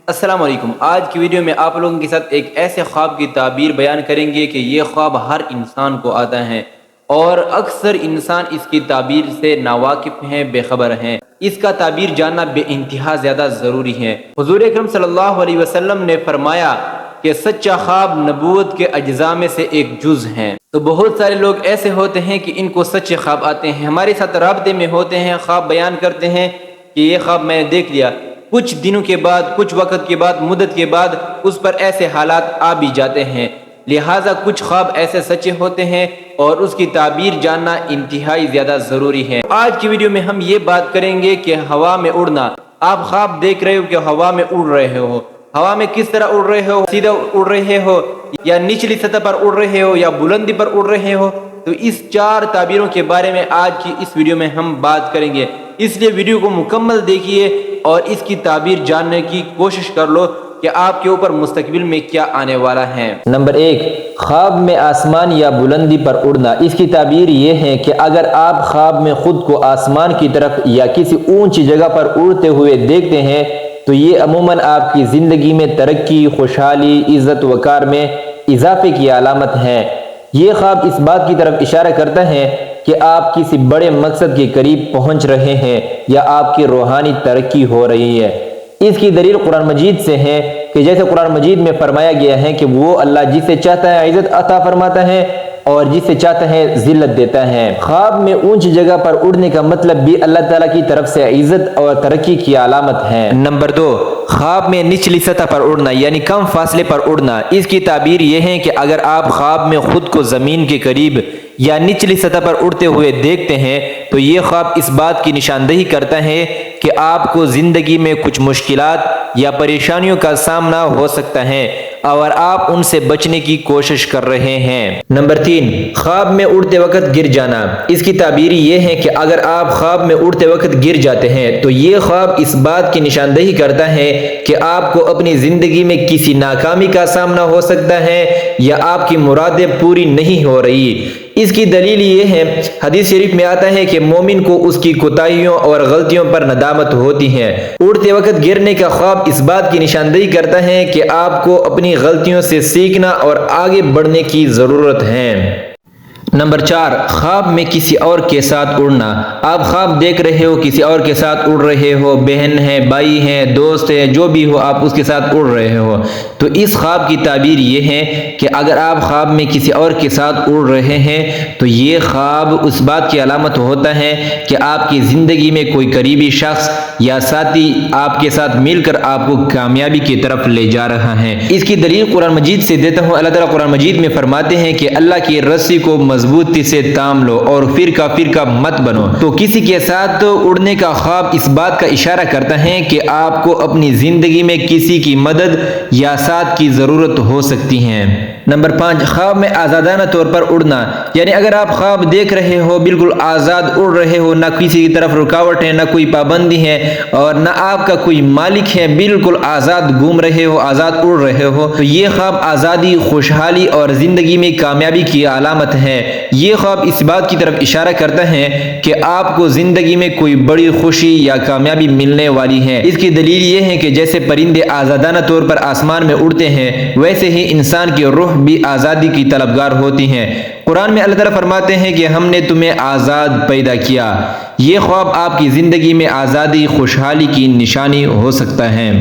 السلام علیکم۔ آج کی ویڈیو میں آپ لوگوں کے ساتھ ایک ایسے خواب کی تعبیر بیان کریں گے کہ یہ خواب ہر انسان کو آتا ہے اور اکثر انسان اس کی تعبیر سے ناواقف ہیں، بے خبر ہیں۔ اس کا تعبیر جاننا بے انتہا زیادہ ضروری ہے۔ حضور اکرم صلی اللہ علیہ وسلم نے فرمایا کہ سچا خواب نبوت کے اجزاء میں سے ایک جز ہیں۔ تو بہت سارے لوگ ایسے ہوتے ہیں کہ ان کو سچے خواب آتے ہیں، ہمارے ساتھ رابطے میں ہوتے ہیں، خواب بیان کرتے ہیں کہ یہ خواب میں نے دیکھ لیا، کچھ دنوں کے بعد، کچھ وقت کے بعد، مدت کے بعد اس پر ایسے حالات آ بھی جاتے ہیں۔ لہٰذا کچھ خواب ایسے سچے ہوتے ہیں اور اس کی تعبیر جاننا انتہائی زیادہ ضروری ہے۔ آج کی ویڈیو میں ہم یہ بات کریں گے کہ ہوا میں اڑنا۔ آپ خواب دیکھ رہے ہو کہ ہوا میں اڑ رہے ہو، ہوا میں کس طرح اڑ رہے ہو؟ سیدھا اڑ رہے ہو یا نچلی سطح پر اڑ رہے ہو یا بلندی پر اڑ رہے ہو؟ تو اس 4 تعبیروں کے بارے میں آج کی اس ویڈیو میں ہم بات کریں گے، اس لیے ویڈیو کو مکمل دیکھیے اور اس کی تعبیر جاننے کی کوشش کر لو کہ آپ کے اوپر مستقبل میں کیا آنے والا ہے۔ نمبر 1، خواب میں آسمان یا بلندی پر اڑنا۔ اس کی تعبیر یہ ہے کہ اگر آپ خواب میں خود کو آسمان کی طرف یا کسی اونچی جگہ پر اڑتے ہوئے دیکھتے ہیں تو یہ عموماً آپ کی زندگی میں ترقی، خوشحالی، عزت وقار میں اضافے کی علامت ہے۔ یہ خواب اس بات کی طرف اشارہ کرتا ہے کہ آپ کسی بڑے مقصد کے قریب پہنچ رہے ہیں یا آپ کی روحانی ترقی ہو رہی ہے۔ اس کی دلیل قرآن مجید سے ہے کہ جیسے قرآن مجید میں فرمایا گیا ہے کہ وہ اللہ جسے چاہتا ہے عزت عطا فرماتا ہے اور جسے چاہتا ہے ذلت دیتا ہے۔ خواب میں اونچی جگہ پر اڑنے کا مطلب بھی اللہ تعالیٰ کی طرف سے عزت اور ترقی کی علامت ہے۔ نمبر 2، خواب میں نچلی سطح پر اڑنا یعنی کم فاصلے پر اڑنا۔ اس کی تعبیر یہ ہے کہ اگر آپ خواب میں خود کو زمین کے قریب یا نچلی سطح پر اڑتے ہوئے دیکھتے ہیں تو یہ خواب اس بات کی نشاندہی کرتا ہے کہ آپ کو زندگی میں کچھ مشکلات یا پریشانیوں کا سامنا ہو سکتا ہے اور آپ ان سے بچنے کی کوشش کر رہے ہیں۔ نمبر 3، خواب میں اڑتے وقت گر جانا۔ اس کی تعبیر یہ ہے کہ اگر آپ خواب میں اڑتے وقت گر جاتے ہیں تو یہ خواب اس بات کی نشاندہی کرتا ہے کہ آپ کو اپنی زندگی میں کسی ناکامی کا سامنا ہو سکتا ہے یا آپ کی مرادیں پوری نہیں ہو رہی۔ اس کی دلیل یہ ہے، حدیث شریف میں آتا ہے کہ مومن کو اس کی کوتاہیوں اور غلطیوں پر ندامت ہوتی ہے۔ اڑتے وقت گرنے کا خواب اس بات کی نشاندہی کرتا ہے کہ آپ کو اپنی غلطیوں سے سیکھنا اور آگے بڑھنے کی ضرورت ہے۔ نمبر 4، خواب میں کسی اور کے ساتھ اڑنا۔ آپ خواب دیکھ رہے ہو کسی اور کے ساتھ اڑ رہے ہو، بہن ہے، بھائی ہے، دوست ہے، جو بھی ہو آپ اس کے ساتھ اڑ رہے ہو۔ تو اس خواب کی تعبیر یہ ہے کہ اگر آپ خواب میں کسی اور کے ساتھ اڑ رہے ہیں تو یہ خواب اس بات کی علامت ہوتا ہے کہ آپ کی زندگی میں کوئی قریبی شخص یا ساتھی آپ کے ساتھ مل کر آپ کو کامیابی کی طرف لے جا رہا ہے۔ اس کی دلیل قرآن مجید سے دیتا ہوں۔ اللہ تعالیٰ قرآن مجید میں فرماتے ہیں کہ اللہ کی رسی کو مضبوطی سے تام لو اور فرقہ فرقہ مت بنو۔ تو کسی کے ساتھ اڑنے کا خواب اس بات کا اشارہ کرتا ہے کہ آپ کو اپنی زندگی میں کسی کی مدد یا ساتھ کی ضرورت ہو سکتی ہے۔ نمبر 5، خواب میں آزادانہ طور پر اڑنا، یعنی اگر آپ خواب دیکھ رہے ہو بالکل آزاد اڑ رہے ہو، نہ کسی کی طرف رکاوٹ ہے، نہ کوئی پابندی ہے اور نہ آپ کا کوئی مالک ہے، بالکل آزاد گھوم رہے ہو، آزاد اڑ رہے ہو، تو یہ خواب آزادی، خوشحالی اور زندگی میں کامیابی کی علامت ہے۔ یہ خواب اس بات کی طرف اشارہ کرتا ہے کہ آپ کو زندگی میں کوئی بڑی خوشی یا کامیابی ملنے والی ہے۔ اس کی دلیل یہ ہے کہ جیسے پرندے آزادانہ طور پر آسمان میں اڑتے ہیں ویسے ہی انسان کی روح بھی آزادی کی طلبگار ہوتی ہے۔ قرآن میں اللہ تعالیٰ فرماتے ہیں کہ ہم نے تمہیں آزاد پیدا کیا۔ یہ خواب آپ کی زندگی میں آزادی، خوشحالی کی نشانی ہو سکتا ہے۔